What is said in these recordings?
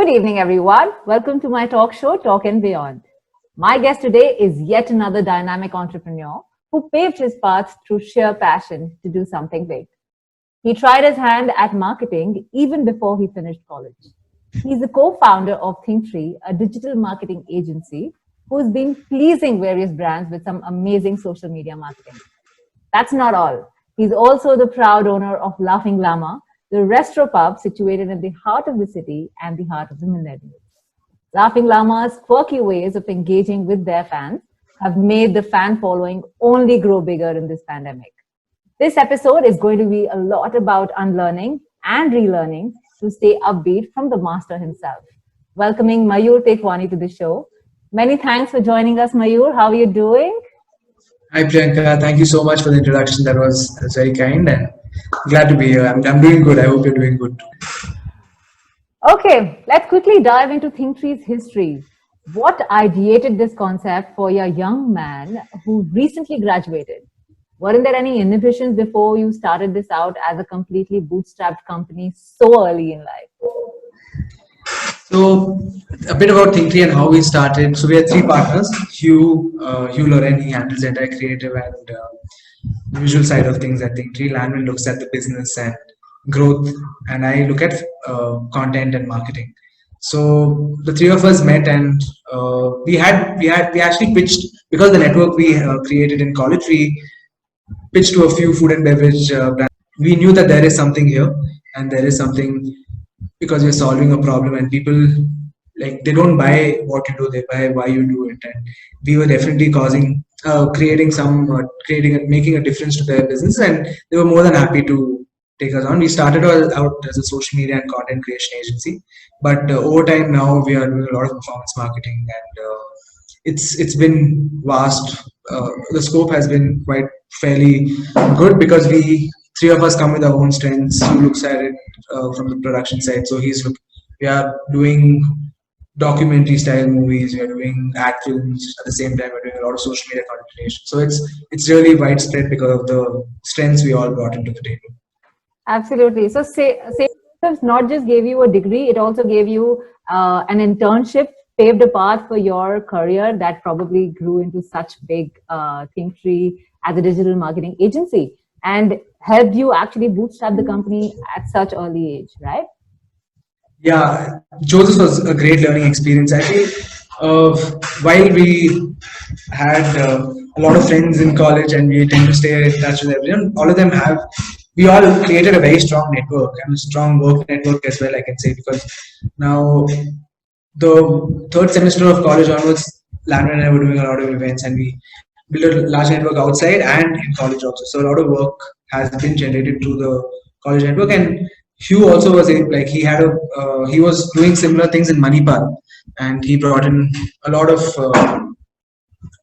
Good evening, everyone. Welcome to my talk show, Talk and Beyond. My guest today is yet another dynamic entrepreneur who paved his path through sheer passion to do something big. He tried his hand at marketing even before he finished college. He's the co-founder of Thinktree, a digital marketing agency who's been pleasing various brands with some amazing social media marketing. That's not all. He's also the proud owner of Laughing Llama, the restro pub situated in the heart of the city and the heart of the millennials. Laughing Llama's quirky ways of engaging with their fans have made the fan following only grow bigger in this pandemic. This episode is going to be a lot about unlearning and relearning to stay upbeat from the master himself. Welcoming Mayur Tekwani to the show. Many thanks for joining us, Mayur. How are you doing? Hi Priyanka, thank you so much for the introduction. That was very kind and glad to be here. I'm doing good. I hope you're doing good too. Okay, let's quickly dive into Thinktree's history. What ideated this concept for your young man who recently graduated? Weren't there any inhibitions before you started this out as a completely bootstrapped company so early in life? So a bit about Thinktree and how we started. So we had three partners. Hugh Loren, he handles the entire creative and visual side of things at Thinktree. Lanvin looks at the business and growth, and I look at content and marketing. So the three of us met, and we actually pitched because the network we created in college. We pitched to a few food and beverage brands. We knew that there is something here, and there is something because we're solving a problem, and people like they don't buy what you do; they buy why you do it. And we were definitely creating and making a difference to their business, and they were more than happy to take us on. We started out as a social media and content creation agency, but over time now we are doing a lot of performance marketing, and it's been vast. The scope has been quite fairly good because we three of us come with our own strengths. He looks at it from the production side, so we are doing documentary style movies. We are doing ad films at the same time. We're doing a lot of social media content creation. So it's really widespread because of the strengths we all brought into the table. Absolutely. So, Systems not just gave you a degree, it also gave you an internship, paved a path for your career that probably grew into such big Thinktree as a digital marketing agency and helped you actually bootstrap the company at such early age, right? Yeah, Joseph was a great learning experience. Actually, while we had a lot of friends in college and we tend to stay in touch with everyone, we all created a very strong network and a strong work network as well, I can say, because now the third semester of college onwards, Landon and I were doing a lot of events and we built a large network outside and in college also. So a lot of work has been generated through the college network. And Hugh also was like he was doing similar things in Manipal, and he brought in a lot of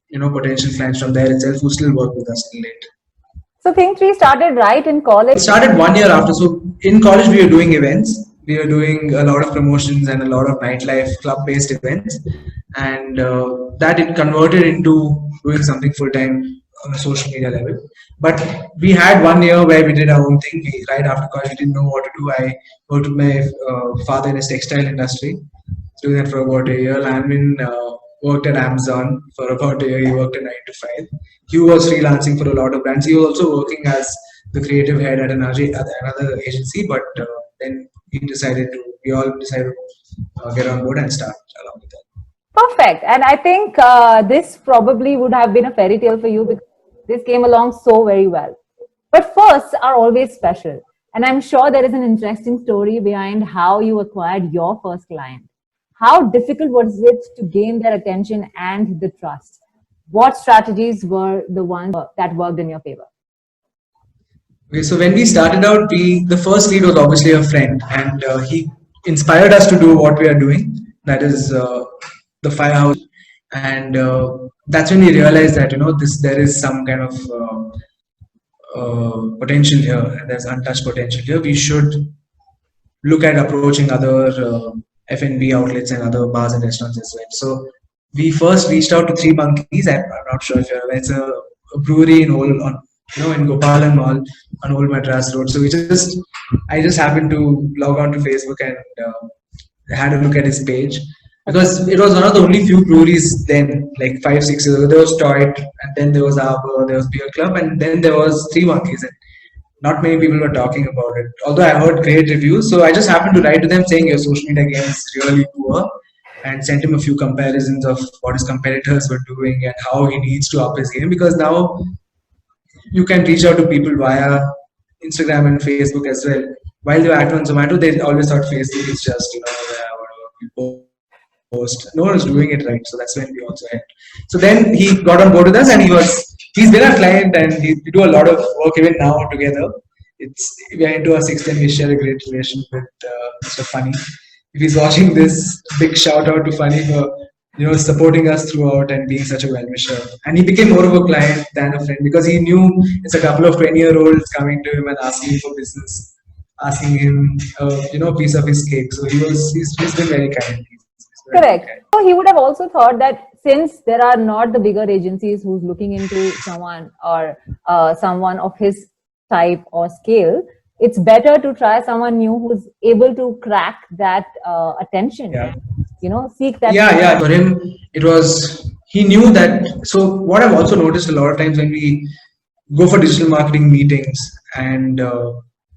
potential clients from there itself who still work with us till late. So Thinktree started right in college. It started 1 year after. So in college we were doing events. We were doing a lot of promotions and a lot of nightlife club-based events, and that it converted into doing something full-time on a social media level. But we had 1 year where we did our own thing. Right after college, we didn't know what to do. I worked with my father in his textile industry, doing that for about a year. Lanvin worked at Amazon for about a year. He worked at 9 to 5. Hugh was freelancing for a lot of brands. He was also working as the creative head at another agency, but then we all decided to get on board and start along with that. Perfect. And I think this probably would have been a fairy tale for you because this came along so very well. But firsts are always special. And I'm sure there is an interesting story behind how you acquired your first client. How difficult was it to gain their attention and the trust? What strategies were the ones that worked in your favor? Okay, so when we started out, the first lead was obviously a friend, and he inspired us to do what we are doing. That is the firehouse, and that's when we realized that there is some kind of potential here, and there's untouched potential here. We should look at approaching other F&B outlets and other bars and restaurants as well. So we first reached out to Three Monkeys. I'm not sure if you're aware. It's a brewery in Gopalan Mall on Old Madras Road. So I just happened to log on to Facebook and had a look at his page, because it was one of the only few breweries then, like 5, 6 years ago. There was Toit, and then there was Arbor, there was Beer Club, and then there was Three Monkeys. And not many people were talking about it. Although I heard great reviews, so I just happened to write to them saying your social media game is really poor, and sent him a few comparisons of what his competitors were doing and how he needs to up his game, because now you can reach out to people via Instagram and Facebook as well. While they were active on Zomato, they always thought Facebook is just, whatever you post. No one was doing it right, so that's when we also had. So then he got on board with us, and he's been our client, and we do a lot of work even now together. We are into our sixth, and we share a great relation with Mr. Funny. If he's watching this, big shout out to Funny for supporting us throughout and being such a well-wisher. And he became more of a client than a friend, because he knew it's a couple of 20-year-olds coming to him and asking him for business, asking him, a piece of his cake. So he's been very kind. Correct. So he would have also thought that since there are not the bigger agencies who's looking into someone or someone of his type or scale, it's better to try someone new who's able to crack that attention. Yeah. Seek that. Yeah. For him, he knew that. So what I've also noticed a lot of times when we go for digital marketing meetings, and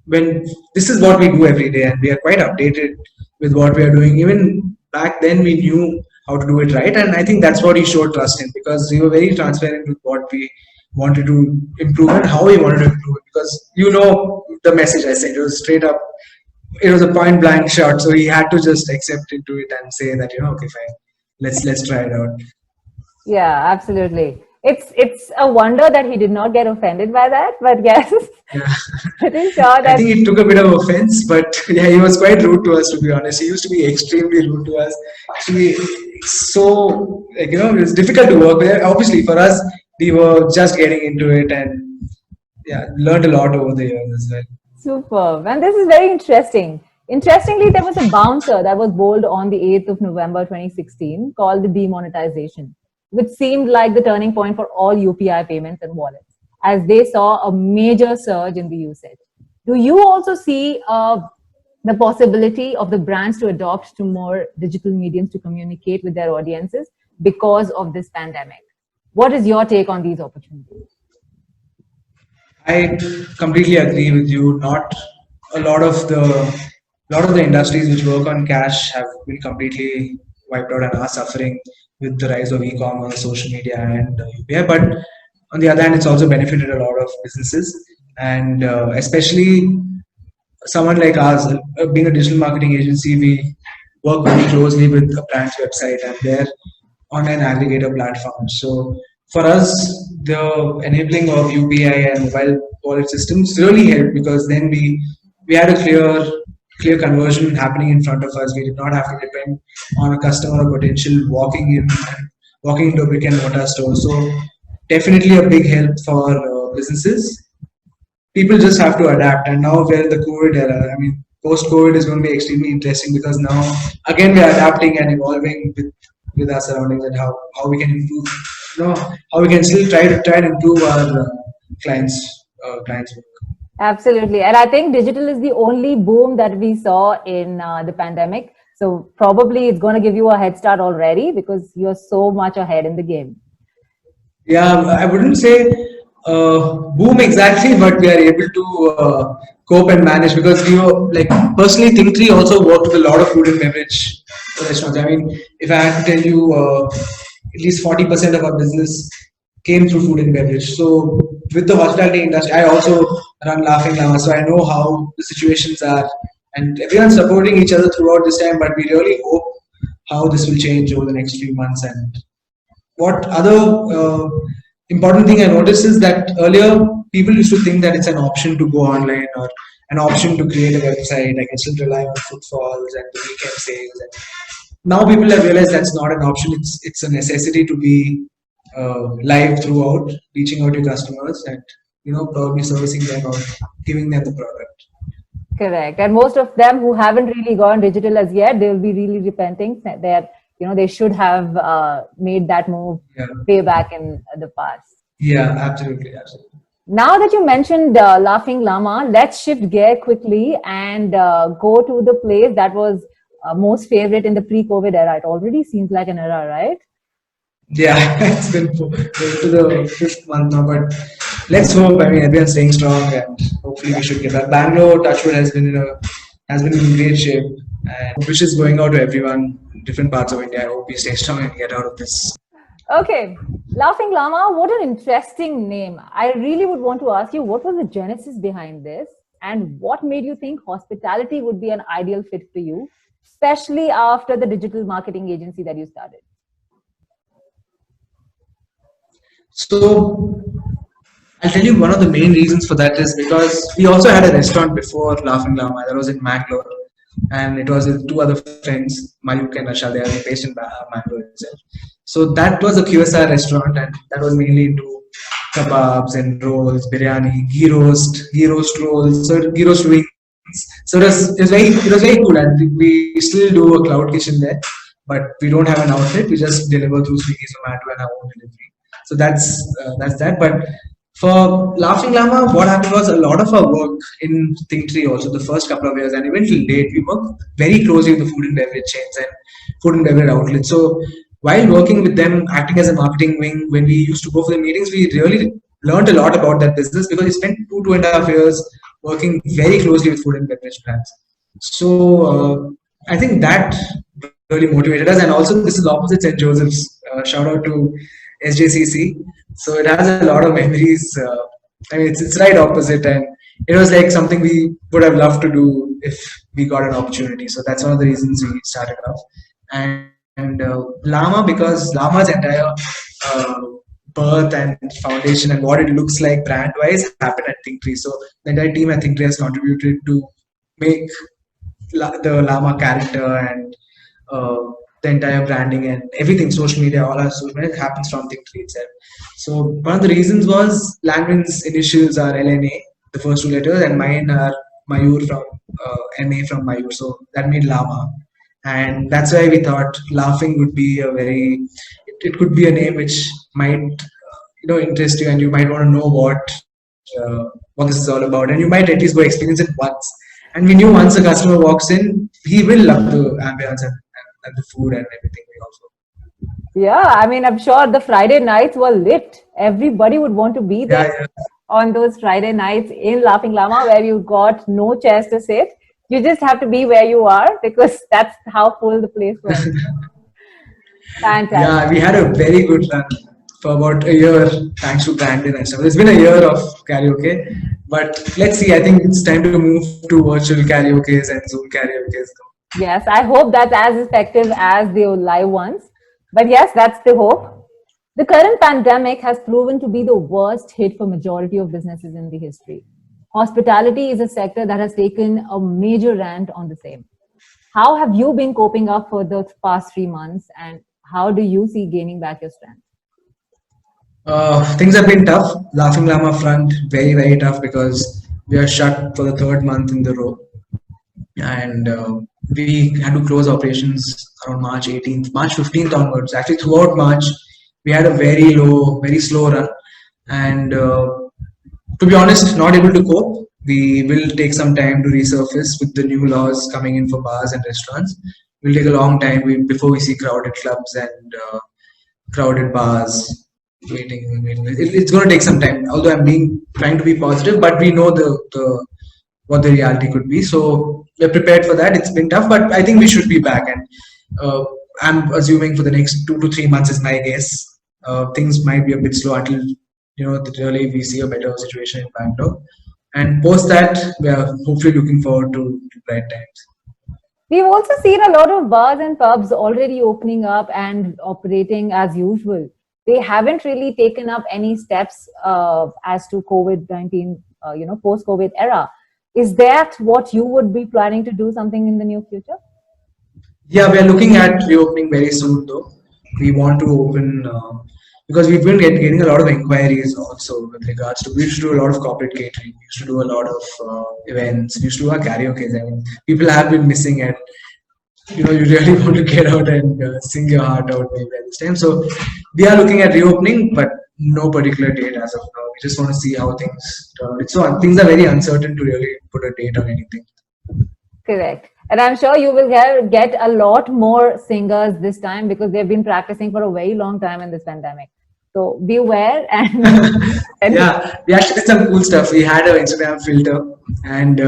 when this is what we do every day, and we are quite updated with what we are doing. Even back then, we knew how to do it right, and I think that's what he showed trust in, because we were very transparent with what we wanted to improve and how we wanted to improve it. Because the message I sent, it was straight up. It was a point blank shot, so he had to just accept into it and say that okay, fine, let's try it out. Yeah, absolutely. It's a wonder that he did not get offended by that, but yes, Yeah. pretty sure that I think he took a bit of offense, but yeah, he was quite rude to us, to be honest. He used to be extremely rude to us. Actually, so it was difficult to work with. Obviously, for us, we were just getting into it, and yeah, learned a lot over the years as well. superb. And this is very interesting. Interestingly, there was a bouncer that was bowled on the 8th of November 2016 called the demonetization, which seemed like the turning point for all UPI payments and wallets, as they saw a major surge in the usage. Do you also see the possibility of the brands to adopt to more digital mediums to communicate with their audiences because of this pandemic? What is your take on these opportunities? I completely agree with you. Not a lot of the industries which work on cash have been completely wiped out and are suffering with the rise of e-commerce, social media, and UPI. But on the other hand, it's also benefited a lot of businesses, and especially someone like us, being a digital marketing agency, we work very closely with a brand's website and their online aggregator platform. So for us, the enabling of UPI and mobile wallet systems really helped, because then we had a clear conversion happening in front of us. We did not have to depend on a customer or potential walking into a brick and mortar store. So definitely a big help for businesses. People just have to adapt, and now we're in the COVID era. I mean, post-COVID is going to be extremely interesting, because now again we are adapting and evolving with our surroundings, and how we can improve, how we can still try and improve our clients' work. Absolutely. And I think digital is the only boom that we saw in the pandemic. So probably it's going to give you a head start already because you're so much ahead in the game. Yeah, I wouldn't say boom exactly, but we are able to cope and manage, because we were like, personally, Think3 also worked with a lot of food and beverage restaurants. I mean, if I had to tell you, at least 40% of our business came through food and beverage. So with the hospitality industry, I also run Laughing Llama, so I know how the situations are, and everyone's supporting each other throughout this time. But we really hope how this will change over the next few months. And what other important thing I noticed is that earlier people used to think that it's an option to go online, or an option to create a website. I can still rely on footfalls and the weekend sales. And now people have realized that's not an option. It's a necessity to be live throughout, reaching out to customers, and probably servicing them or giving them the product. Correct. And most of them who haven't really gone digital as yet, they will be really repenting that they should have made that move way back in the past. Yeah, absolutely. Now that you mentioned Laughing Llama, let's shift gear quickly and go to the place that was most favorite in the pre-COVID era. It already seems like an era, right? Yeah, it's been going to the fifth month now, but let's hope. I mean, everyone's staying strong, and hopefully we should get that. Bangalore, Touchwood has been in great shape, and wishes going out to everyone in different parts of India. I hope we stay strong and get out of this. Okay, Laughing Llama, what an interesting name. I really would want to ask you, what was the genesis behind this, and what made you think hospitality would be an ideal fit for you, especially after the digital marketing agency that you started? So I'll tell you one of the main reasons for that is because we also had a restaurant before Laughing Llama that was in Mangalore, and it was with two other friends, Mayuk and Asha. They are based in Mangalore itself. So that was a QSR restaurant, and that was mainly into kebabs and rolls, biryani, ghee roast rolls, so ghee roast wings. So it was very cool, and we still do a cloud kitchen there, but we don't have an outlet. We just deliver through Swiggy, Zomato, and our own delivery. So that's that. But for Laughing Llama, what happened was a lot of our work in Thinktree also the first couple of years, and even till date, we work very closely with the food and beverage chains and food and beverage outlets. So while working with them, acting as a marketing wing, when we used to go for the meetings, we really learned a lot about that business because we spent 2.5 years working very closely with food and beverage brands. So I think that really motivated us, and also this is opposite St. Joseph's. Shout out to SJCC. So it has a lot of memories. I mean, it's right opposite, and it was like something we would have loved to do if we got an opportunity. So that's one of the reasons we started off. And Llama, because Llama's entire uh, birth and foundation and what it looks like brand wise happened at Thinktree. So the entire team at Thinktree has contributed to make the Llama character and the entire branding and everything, social media, all our social media happens from Thinktree itself. So one of the reasons was Langren's initials are LNA, the first two letters, and mine are Mayur from MA from Mayur. So that made Llama, and that's why we thought laughing would be it could be a name which might interest you, and you might want to know what this is all about, and you might at least go experience it once. And we knew once a customer walks in, he will love the ambience and the food and everything. We also. Yeah, I mean, I'm sure the Friday nights were lit. Everybody would want to be there on those Friday nights in Laughing Llama where you got no chairs to sit. You just have to be where you are because that's how full the place was. Fantastic. Yeah, we had a very good run for about a year thanks to Brandon and stuff. It's been a year of karaoke, but let's see. I think it's time to move to virtual karaoke's and Zoom karaoke's. Yes, I hope that's as effective as the live ones. But yes, that's the hope. The current pandemic has proven to be the worst hit for majority of businesses in the history. Hospitality is a sector that has taken a major rant on the same. How have you been coping up for the past 3 months, and how do you see gaining back your strength? Things have been tough. Laughing Llama front, very, very tough because we are shut for the third month in the row. And we had to close operations around March 18th, March 15th onwards. Actually, throughout March, we had a very slow run. And to be honest, not able to cope. We will take some time to resurface with the new laws coming in for bars and restaurants. We'll take a long time before we see crowded clubs and crowded bars waiting. It's going to take some time. Although trying to be positive, but we know what the reality could be. So we're prepared for that. It's been tough, but I think we should be back. And I'm assuming for the next 2 to 3 months is my guess. Things might be a bit slow until really we see a better situation in Bangalore. And post that, we are hopefully looking forward to bright times. We've also seen a lot of bars and pubs already opening up and operating as usual. They haven't really taken up any steps as to COVID-19, post-COVID era. Is that what you would be planning to do something in the near future? Yeah, we are looking at reopening very soon though. We want to open because we've been getting a lot of inquiries also with regards to, we used to do a lot of corporate catering, we used to do a lot of events, we used to do our karaoke. I mean, people have been missing it. You really want to get out and sing your heart out maybe at this time. So we are looking at reopening, but no particular date as of now. We just want to see how things turn out. So things are very uncertain to really put a date on anything. Correct. And I'm sure you will get a lot more singers this time because they've been practicing for a very long time in this pandemic. So beware and Yeah, we actually did some cool stuff. We had an Instagram filter, and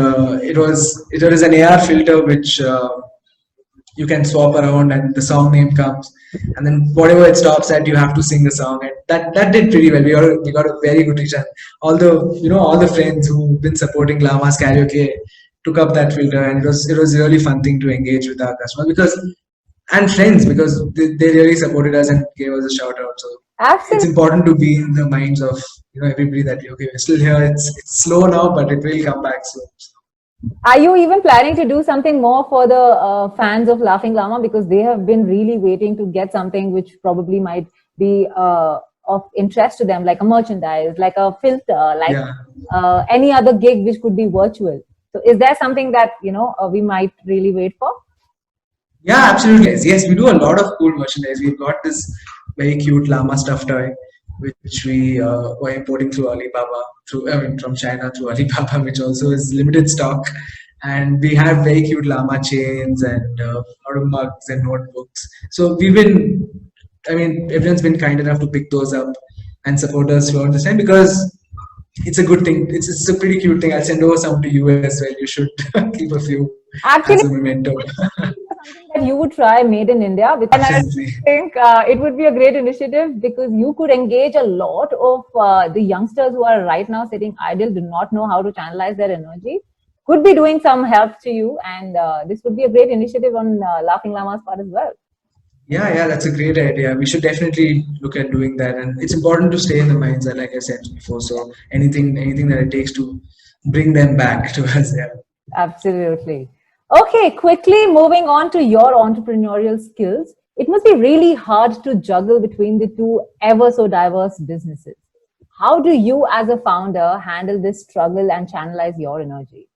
it was an AR filter which you can swap around, and the song name comes, and then whatever it stops at, you have to sing the song, and that did pretty well. We got a very good reach, and all the friends who've been supporting Lama's karaoke took up that filter, and it was a really fun thing to engage with our customers and friends because they really supported us and gave us a shout out. So it's absolutely. important to be in the minds of everybody that okay, we're still here. It's slow now, but it will come back soon. Are you even planning to do something more for the fans of Laughing Llama because they have been really waiting to get something which probably might be of interest to them, like a merchandise, like a filter, like Yeah. any other gig which could be virtual. So, is there something that we might really wait for? Yeah, absolutely. Yes, we do a lot of cool merchandise. We've got this very cute llama stuffed toy, which we were importing through Alibaba, from China through Alibaba, which also is limited stock. And we have very cute llama chains and a lot of mugs and notebooks. So everyone's been kind enough to pick those up and support us throughout this time because it's a good thing. It's a pretty cute thing. I'll send over some to you as well. You should keep a few Actually, as a memento. something that you would try made in India. And I Absolutely. think it would be a great initiative because you could engage a lot of the youngsters who are right now sitting idle, do not know how to channelize their energy, could be doing some help to you. And this would be a great initiative on Laughing Llama's part as well. Yeah, that's a great idea. We should definitely look at doing that, and it's important to stay in the minds, like I said before. So anything that it takes to bring them back to us. Yeah. Absolutely. Okay, quickly moving on to your entrepreneurial skills. It must be really hard to juggle between the two ever so diverse businesses. How do you, as a founder, handle this struggle and channelize your energy?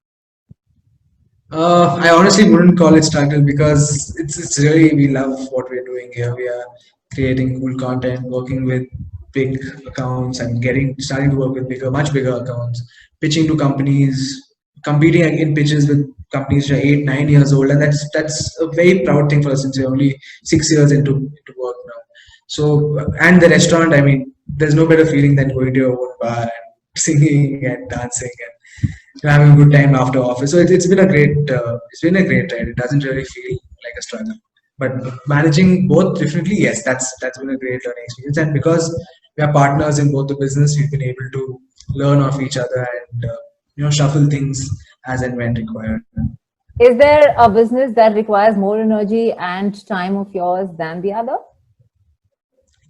I honestly wouldn't call it struggle because it's really we love what we're doing here. We are creating cool content, working with big accounts, and starting to work with much bigger accounts, pitching to companies, competing in pitches with companies which are 8, 9 years old, and that's a very proud thing for us since we're only 6 years into work now. So and the restaurant, there's no better feeling than going to your own bar and singing and dancing and having a good time after office. So it's been a great ride. It doesn't really feel like a struggle. But managing both differently, yes, that's been a great learning experience. And because we are partners in both the business, we've been able to learn off each other and shuffle things as and when required. Is there a business that requires more energy and time of yours than the other?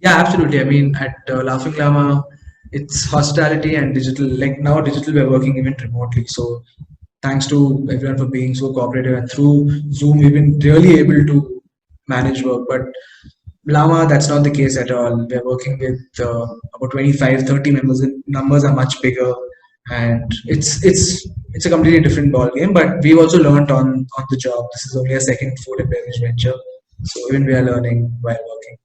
Yeah, absolutely. At Laughing Llama, it's hospitality and digital. Like now, digital, we're working even remotely. So thanks to everyone for being so cooperative. And through Zoom, we've been really able to manage work. But Llama, that's not the case at all. We're working with about 25, 30 members. The numbers are much bigger, and it's a completely different ball game. But we've also learned on the job. This is only a second food and beverage venture, so even we are learning while working.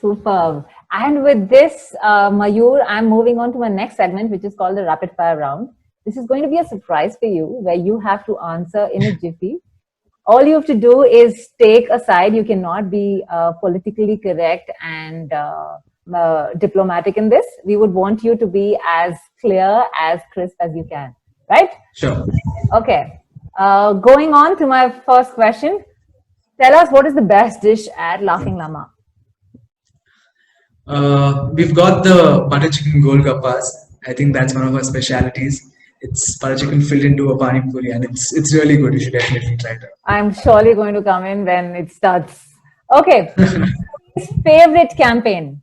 Superb. And with this, Mayur, I'm moving on to my next segment, which is called the rapid fire round. This is going to be a surprise for you where you have to answer in a jiffy. All you have to do is take a side. You cannot be politically correct and diplomatic in this. We would want you to be as clear, as crisp as you can. Right? Sure. Okay. Going on to my first question. Tell us what is the best dish at Laughing Llama? We've got the butter chicken golgappas. I think that's one of our specialities. It's butter chicken filled into a pani puri, and it's really good. You should definitely try it out. I'm surely going to come in when it starts. Okay. Favorite campaign?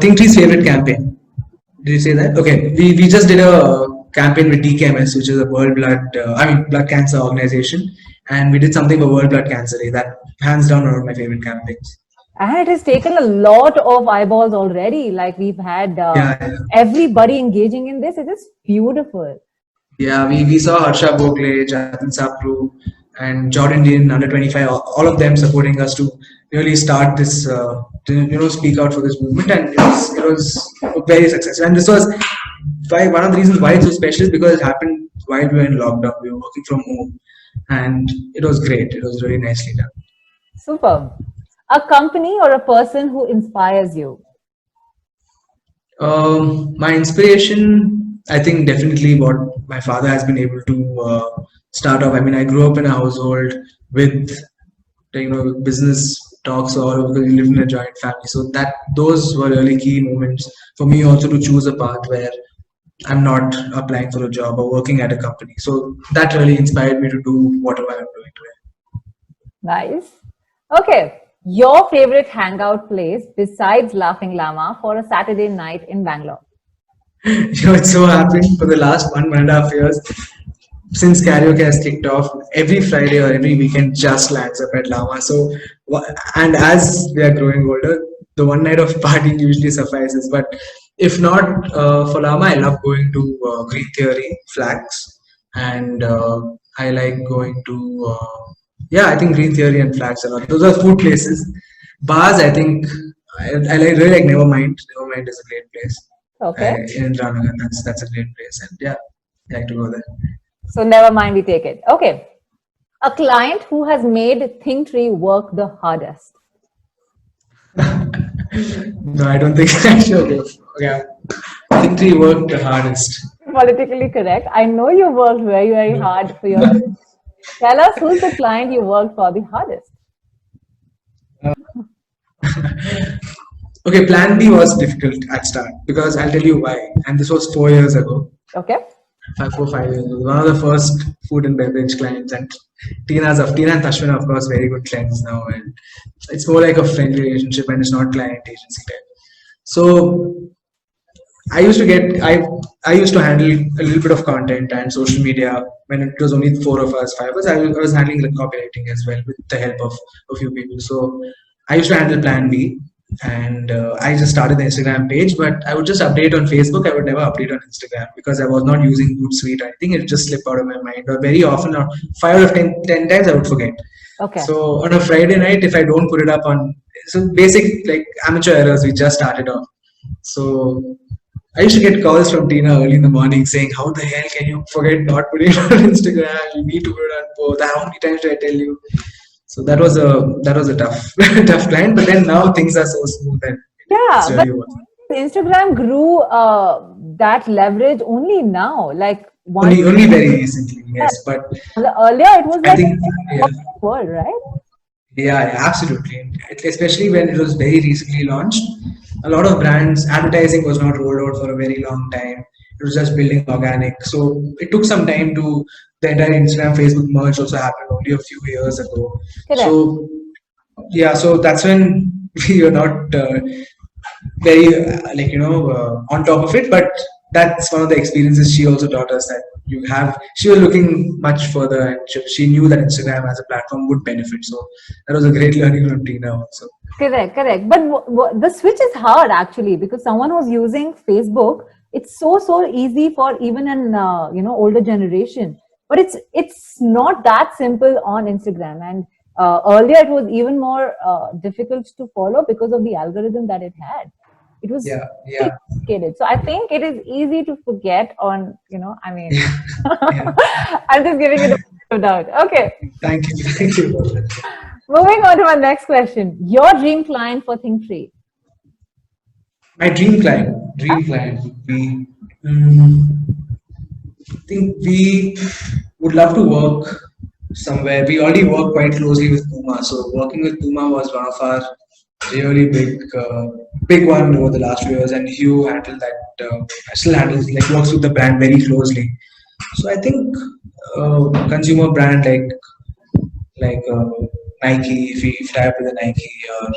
Think Tree's favorite campaign. Did you say that? Okay, we just did a campaign with DKMS, which is a blood cancer organization, and we did something for World Blood Cancer Day. That hands down one of my favorite campaigns. And it has taken a lot of eyeballs already. Like we've had Yeah. everybody engaging in this. It is beautiful. Yeah, we saw Harsha Bogle, Jatin Sapru, and Jordan Dean under 25, all of them supporting us to really start this, to speak out for this movement, and it was very successful. And this was why one of the reasons why it's so special is because it happened while we were in lockdown. We were working from home, and it was great. It was really nicely done. Superb. A company or a person who inspires you? My inspiration, I think, definitely what my father has been able to start off. I mean, I grew up in a household with business talks all over because we lived in a joint family. So that those were really key moments for me also to choose a path where I'm not applying for a job or working at a company. So that really inspired me to do whatever I'm doing Nice. Okay. Your favorite hangout place besides Laughing Llama for a Saturday night in Bangalore? today. It's so happened for the last 1.5 years since karaoke has kicked off. Every Friday or every weekend just lands up at Lama. So, and as we are growing older, the one night of partying usually suffices. But if not for Lama, I love going to Green Theory, Flags, and I like going to yeah, I think Green Theory and Flags a lot. Those are food places. Bars, I think I like really like Nevermind. Nevermind is a great place. Okay. In Ranagan, that's a great place, and yeah, I like to go there. So never mind, we take it. Okay. A client who has made ThinkTree work the hardest? No, I don't think I should. Okay. I think he worked the hardest. Politically correct. I know you worked very, very hard for your. Tell us who's the client you worked for the hardest? Okay, Plan B was difficult at start because I'll tell you why. And this was 4 years ago. Okay. 5 years ago. One of the first food and beverage clients, and Tina and Tashwin, of course, very good friends now, and it's more like a friendly relationship, and it's not client agency type. So I used to get I used to handle a little bit of content and social media when it was only 4 of us, 5 of us. I was handling the copywriting as well with the help of a few people. So I used to handle Plan B, and I just started the Instagram page, but I would just update on Facebook. I would never update on Instagram because I was not using Hootsuite. I think it would just slip out of my mind, or very often, or 5 or 10 times, I would forget. Okay. So on a Friday night, if I don't put it up on, so basic like amateur errors, we just started off. So I used to get calls from Tina early in the morning saying, "How the hell can you forget not putting it on Instagram? You need to put it on both. How many times did I tell you?" So that was a tough tough client. But then now things are so smooth and Yeah, it's but really working. Instagram grew that leverage only now. Like Only very recently, yes. But earlier, it was I like think yeah, world, right? yeah, absolutely. And especially when it was very recently launched, a lot of brands advertising was not rolled out for a very long time. It was just building organic. So it took some time to the entire Instagram Facebook merge also happened only a few years ago. Correct. So yeah, so that's when we were not very on top of it, but that's one of the experiences she also taught us that you have. She was looking much further, and she knew that Instagram as a platform would benefit. So that was a great learning from Tina also. Correct, correct. But the switch is hard actually because someone who's using Facebook, it's so easy for even an older generation. But it's not that simple on Instagram. And earlier it was even more difficult to follow because of the algorithm that it had. It was Yeah. complicated. So I think it is easy to forget on. I mean, Yeah. I'm just giving it a bit of doubt. Okay. Thank you. Moving on to my next question. Your dream client for ThinkTree? My dream client would be. I think we would love to work somewhere. We already work quite closely with Puma, so working with Puma was one of our really big one over the last few years. And Hugh handled that, still handles like works with the brand very closely. So I think consumer brand like Nike, if we tie up with the Nike, or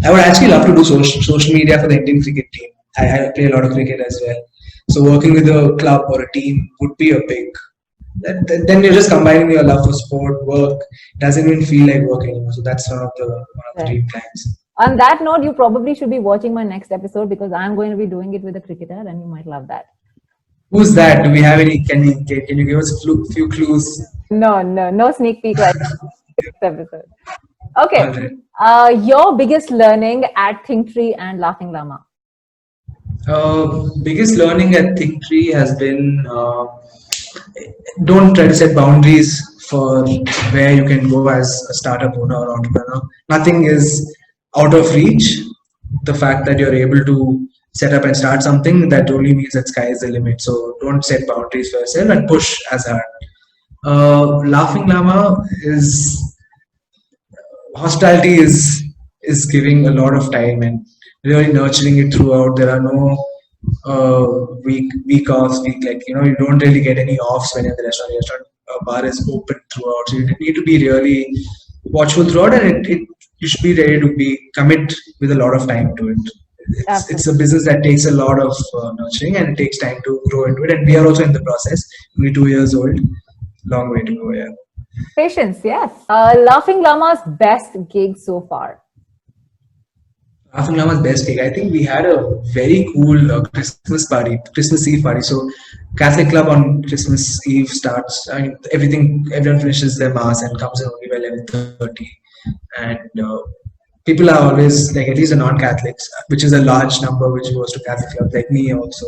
I would actually love to do social media for the Indian cricket team. I play a lot of cricket as well. So working with a club or a team would be a big. Then you're just combining your love for sport, work. Doesn't even feel like work anymore. So that's one of the dream clients. On that note, you probably should be watching my next episode because I'm going to be doing it with a cricketer and you might love that. Who's that? Do we have any? Can you give us a few clues? No sneak peek right now. Next episode. All Okay. right. Your biggest learning at ThinkTree and Laughing Llama? Biggest learning at Thinktree has been don't try to set boundaries for where you can go as a startup owner or entrepreneur. Nothing is out of reach. The fact that you're able to set up and start something, that only means that sky is the limit. So don't set boundaries for yourself and push as hard. Laughing Llama is hospitality is giving a lot of time and really nurturing it throughout. There are no week offs, week like you don't really get any offs when you're in the restaurant. The restaurant bar is open throughout, so you need to be really watchful throughout, and you should be ready to be commit with a lot of time to it. It's a business that takes a lot of nurturing and it takes time to grow into it, and we are also in the process. We're 2 years old, long way to go. Yeah. Patience, yes. Laughing Llama's best gig so far. Laughing Llama's best gig. I think we had a very cool Christmas party, Christmas Eve party. So Catholic Club on Christmas Eve starts. I mean, everyone finishes their mass and comes in only by 11:30, and people are always like, at least the non-Catholics, which is a large number, which goes to Catholic Club, like me also.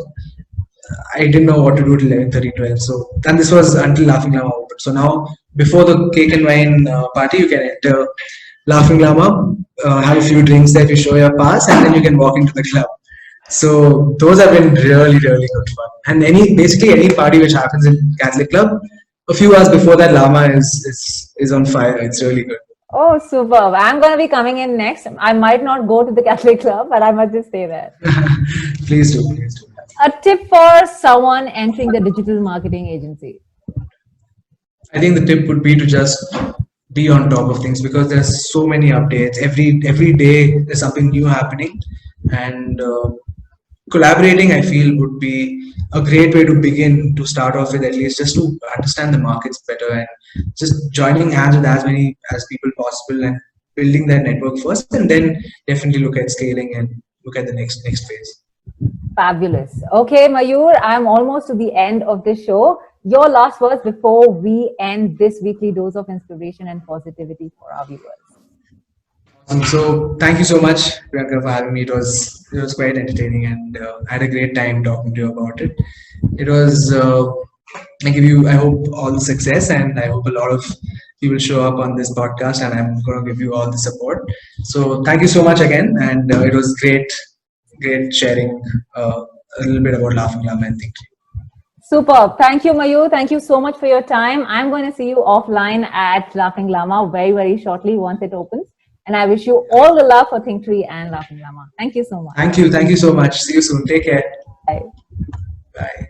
I didn't know what to do till 11:30, 12. So, and this was until Laughing Llama opened. So now, before the cake and wine party, you can enter Laughing Llama, have a few drinks there if you show your pass, and then you can walk into the club. So those have been really, really good fun. And basically any party which happens in Catholic Club, a few hours before that, Llama is on fire. It's really good. Oh, superb. I'm going to be coming in next. I might not go to the Catholic Club, but I must just stay there. Please do, please do. A tip for someone entering the digital marketing agency. I think the tip would be to just be on top of things, because there's so many updates. Every day there's something new happening, and collaborating, I feel, would be a great way to begin, to start off with, at least just to understand the markets better, and just joining hands with as many as people possible and building that network first, and then definitely look at scaling and look at the next phase. Fabulous. Okay, Mayur, I'm almost to the end of the show. Your last words before we end this weekly dose of inspiration and positivity for our viewers. So thank you so much, Priyanka, for having me. It was quite entertaining, and I had a great time talking to you about it. It was I hope all the success, and I hope a lot of people show up on this podcast, and I'm going to give you all the support. So thank you so much again, and it was great sharing a little bit about Laughing Llama and Thinktree. Superb. Thank you, Mayur. Thank you so much for your time. I'm going to see you offline at Laughing Llama very, very shortly once it opens. And I wish you all the luck for Thinktree and Laughing Llama. Thank you so much. Thank you so much. See you soon. Take care. Bye. Bye.